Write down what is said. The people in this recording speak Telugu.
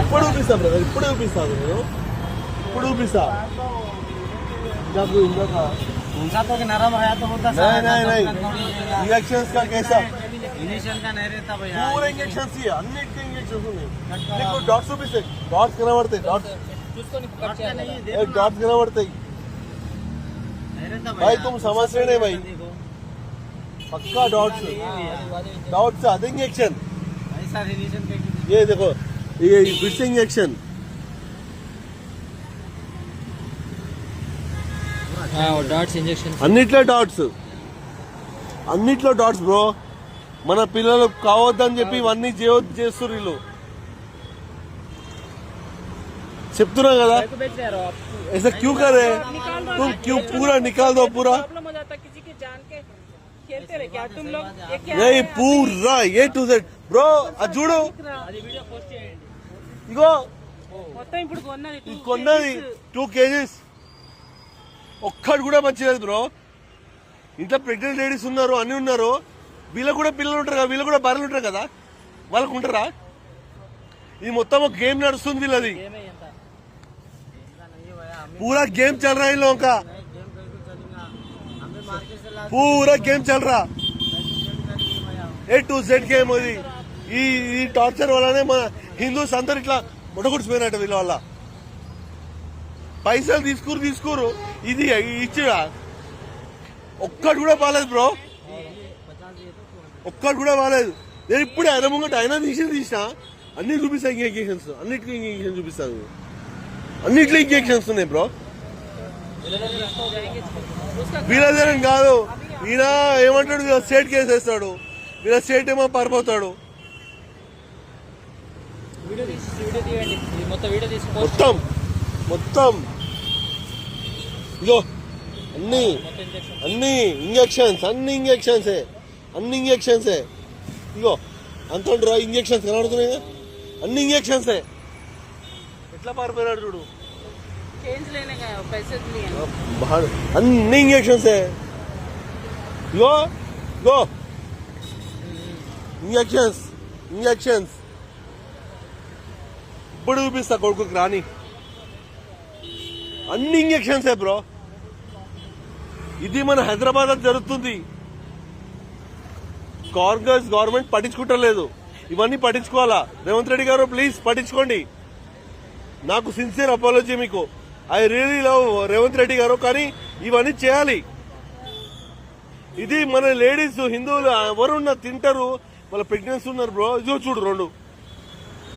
ఇప్పుడు చూపిస్తా బ్రదర్, ఇప్పుడు చూపిస్తాను నేను, ఇప్పుడు చూపిస్తా. उनका तो नरम है तो होता नहीं इंजेक्शन का कैसा इनिशियल का नहीं रहता भैया पूरा इंजेक्शन ही अन्निटिकी इंजेक्शन ఉన్నాయి నీకు డాట్స్ చూపిస్తే డాట్స్ కనబడతాయి డాట్స్ చూసుకొని డాట్స్ కనబడతాయి भाई तुम समझ रहे नहीं भाई पक्का डॉट्स डॉट्स आधे इंजेक्शन ये देखो ये फिर से इंजेक्शन డాట్స్ ఇంజెక్షన్ అన్నిట్లో డాట్స్ బ్రో. మన పిల్లలు కావద్దని చెప్పి ఇవన్నీ చేస్తున్నారు వీళ్ళు. చెప్తున్నా కదా ऐसा क्यों कर रहे हैं तुम, क्यों पूरा निकाल दो पूरा नहीं पूरा ए टू जेड బ్రో. అది చూడు ఇగో కొన్నది 2 kgs ఒక్కడు కూడా మంచిది బ్రో. ఇంట్లో ప్రెగ్నెంట్ లేడీస్ ఉన్నారు, అన్ని ఉన్నారు, వీళ్ళకు కూడా పిల్లలు ఉంటారు కదా, వీళ్ళు కూడా బర్రెలు ఉంటారు కదా, వాళ్ళకు ఉంటారా? ఇది మొత్తం ఒక గేమ్ నడుస్తుంది వీళ్ళది, पूरा गेम चल रहा है इन लोगों का, पूरा गेम चल रहा ए टू जेड गेम. ఈ టార్చర్ వల్లనే మన హిందూస్ అందరు ఇట్లా ముడగొడిచిపోయినట్టు వీళ్ళ వల్ల. పైసలు తీసుకోరు ఇది ఇచ్చిరా ఒక్కడు కూడా బాలేదు బ్రో, ఒక్కడు కూడా బాలేదు. నేను ఇప్పుడే ఆయన ముంగట అయినా తీసిన అన్ని చూపిస్తా ఇంజెక్షన్స్, అన్నిటికీ ఇంజెక్షన్ చూపిస్తాను, అన్నిట్లో ఇంజెక్షన్స్ ఉన్నాయి బ్రో. వీళ్ళదేనం కాదు, ఈయన ఏమంటాడు స్టేట్ కేసు వేస్తాడు, వీళ్ళ స్టేట్ ఏమో పారిపోతాడు. మొత్తం ఇగో అన్ని ఇంజెక్షన్స్ ఇగో అంత ఇంజెక్షన్స్ కనబడుతున్నాయి, అన్ని ఇంజెక్షన్సే. ఎట్లా పారిపోయినాడు చూడు, అన్ని ఇంజెక్షన్సే. ఇగో ఇంజెక్షన్స్ ఇప్పుడు చూపిస్తా కొడుకుకి రాని, అన్ని ఇంజెక్షన్సే బ్రో. ఇది మన హైదరాబాద్ లో జరుగుతుంది. కాంగ్రెస్ గవర్నమెంట్ పట్టించుకుంటలేదు, ఇవన్నీ పట్టించుకోవాలా. రేవంత్ రెడ్డి గారు ప్లీజ్ పట్టించుకోండి. నాకు సిన్సియర్ అపాలజీ మీకు, I really love Revanth Reddy గారు, కానీ ఇవన్నీ చేయాలి. ఇది మన లేడీస్ హిందువులు ఎవరున్నా తింటారు, వాళ్ళ ప్రెగ్నెన్సీ ఉన్నారు బ్రో. ఇదో చూడు 2